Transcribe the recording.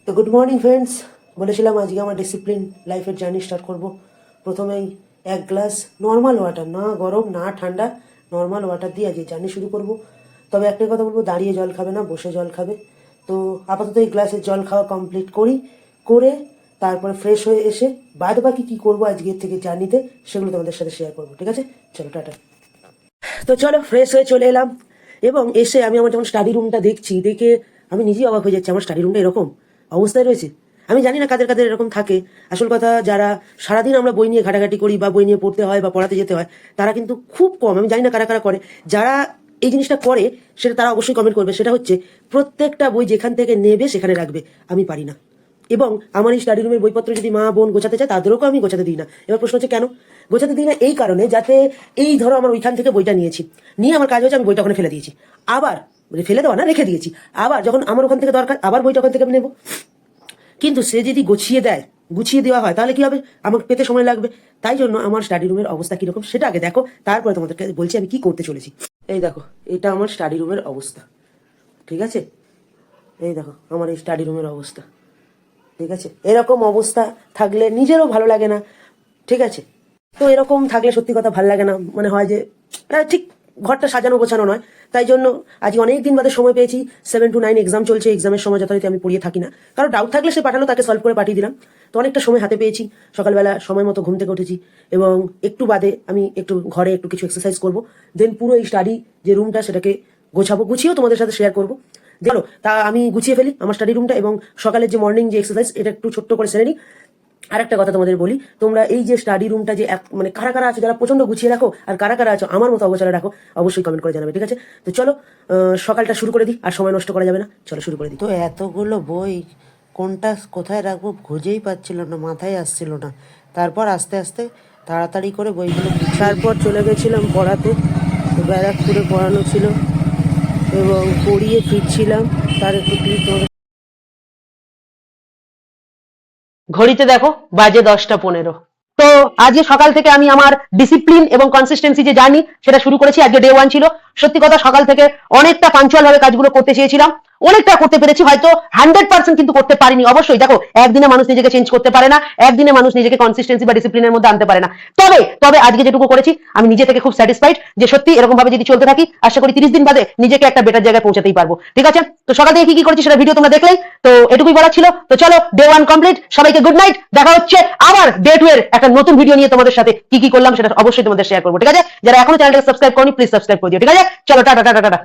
তো good morning friends, বলেছিলাম আজকে আমার ডিসিপ্লিন লাইফের জার্নি স্টার্ট করব। প্রথমেই এক গ্লাস নর্মাল ওয়াটার, না গরম না ঠান্ডা, নর্মাল ওয়াটার দিয়ে আজকে জার্নি শুরু করব। তবে একটাই কথা বলবো, দাঁড়িয়ে জল খাবে না, বসে জল খাবে। তো আপাতত এই গ্লাসের জল খাওয়া কমপ্লিট করে তারপরে ফ্রেশ হয়ে এসে বাদ বাকি কী করবো আজকের থেকে জার্নিতে, সেগুলো তোমাদের সাথে শেয়ার করবো। ঠিক আছে, চলো টাটা। তো চলো, ফ্রেশ হয়ে চলে এলাম এবং এসে আমি আমার যখন স্টাডি রুমটা দেখে আমি নিজেই অবাক হয়ে যাচ্ছি। আমার স্টাডি রুমটা এরকম অবস্থায় রয়েছে। আমি জানি না কাদের কাদের এরকম থাকে। আসল কথা, যারা সারাদিন আমরা বই নিয়ে ঘাটাঘাটি করি বা বই নিয়ে পড়তে হয় বা পড়াতে যেতে হয়, তারা কিন্তু খুব কম। আমি জানি না কারা কারা করে। যারা এই জিনিসটা করে সেটা তারা অবশ্যই কমেন্ট করবে। সেটা হচ্ছে প্রত্যেকটা বই যেখান থেকে নেবে সেখানে রাখবে। আমি পারি না। এবং আমার এই স্টাডি রুমের বইপত্র যদি মা বোন গোছাতে চায়, তাদেরকেও আমি গোছাতে দিই না। এবার প্রশ্ন হচ্ছে কেন গোছাতে দিই না? এই কারণে, যাতে এই ধরো আমার ওইখান থেকে বইটা নিয়ে আমার কাজ হচ্ছে আমি বইটা ওখানে ফেলে দিয়েছি, আবার ফেলে দেওয়া না, রেখে দিয়েছি, আবার যখন আমার ওখান থেকে দরকার আবার বইটা ওখান থেকে আমি নেবো। কিন্তু সে যদি গুছিয়ে দেওয়া হয়, তাহলে কি হবে? আমাকে পেতে সময় লাগবে। তাই জন্য আমার স্টাডি রুমের অবস্থা কিরকম সেটা আগে দেখো, তারপরে তোমাদেরকে বলছি আমি কি করতে চলেছি। এই দেখো, এটা আমার স্টাডি রুমের অবস্থা। ঠিক আছে, এই দেখো আমার এই স্টাডি রুমের অবস্থা। ঠিক আছে, এরকম অবস্থা থাকলে নিজেরও ভালো লাগে না। ঠিক আছে, তো এরকম থাকলে সত্যি কথা ভালো লাগে না। মনে হয় যে ঠিক ঘরটা সাজানো গোছানো নয়। তাই জন্য আজকে অনেক দিন বাদে সময় পেয়েছি। 7 to 9 এক্সাম চলছে। এক্সামের সময় যথারীতি আমি পড়িয়ে থাকি না। কারো ডাউট থাকলে সে পাঠালো, তাকে সলভ করে পাঠিয়ে দিলাম। তো অনেকটা সময় হাতে পেয়েছি। সকালবেলা সময় মতো ঘুম থেকে উঠেছি এবং একটু বাদে আমি একটু ঘরে একটু কিছু এক্সারসাইজ করব। দেন পুরো এই স্টাডি যে রুমটা সেটাকে গুছিয়েও তোমাদের সাথে শেয়ার করবো। দেখো, তা আমি গুছিয়ে ফেলি আমার স্টাডি রুমটা এবং সকালের যে মর্নিং যে এক্সারসাইজ, এটা একটু ছোট্ট করে সেরে নিই। আর একটা কথা তোমাদের বলি, তোমরা এই যে স্টাডি রুমটা যে মানে কারা কারা আছো যারা প্রচন্ড গুছিয়ে রাখো, আর কারা কারা আছো আমার মতো অবসরে রাখো, অবশ্যই কমেন্ট করে জানাবে। ঠিক আছে, তো চলো সকালটা শুরু করে দিই। আর সময় নষ্ট করা যাবে না, চলো শুরু করে দিই। তো এতগুলো বই কোনটা কোথায় রাখবো খুঁজেই পাচ্ছিল না, মাথায় আসছিল না। তারপর আস্তে আস্তে তাড়াতাড়ি করে বইগুলো তারপর চলে গেছিলাম পড়াতে। ব্যারাকপুরে পড়ানো ছিল এবং পড়িয়ে ফিরছিলাম। তার একটু ক্লিপ তোমাদের। ঘড়িতে দেখো বাজে 10টা 15। তো আজকে সকাল থেকে আমি আমার ডিসিপ্লিন এবং কনসিস্টেন্সি যে জার্নি সেটা শুরু করেছি। আজকে ডে 1 ছিল। সত্যি কথা, সকাল থেকে অনেকটা পাঞ্চুয়াল ভাবে কাজগুলো করতে চেয়েছিলাম, অনেকটা করতে পেরেছি। হয়তো 100% কিন্তু করতে পারিনি। অবশ্যই দেখো, একদিনে মানুষ নিজেকে চেঞ্জ করতে পারে না, একদিনে মানুষ নিজেকে কনসিস্টেন্সি বা ডিসিপ্লিনের মধ্যে আনতে পারে না। তবে আজকে যেটুকু করেছি আমি নিজে থেকে খুব স্যাটিসফাইড যে সত্যি এরকম ভাবে যদি চলতে থাকি, আশা করি 30 দিন বাদে নিজেকে একটা বেটার জায়গায় পৌঁছাতেই পারবো। ঠিক আছে, তো সকাল থেকে কি করেছি সেটা ভিডিও তোমরা দেখলেই। তো এটুকুই বলার ছিল। তো চলো, ডে 1 কমপ্লিট। সবাইকে গুড নাইট। দেখা হচ্ছে আবার ডে 2 এর একটা নতুন ভিডিও নিয়ে তোমাদের সাথে। কি করলাম সেটা অবশ্যই তোমাদের শেয়ার করবো। ঠিক আছে, যারা এখনো চ্যানেলটাকে সাবস্ক্রাইব করনি প্লিজ সাবস্ক্রাইব করে দিও। ঠিক আছে, চলো টাটা টাটা টাটা।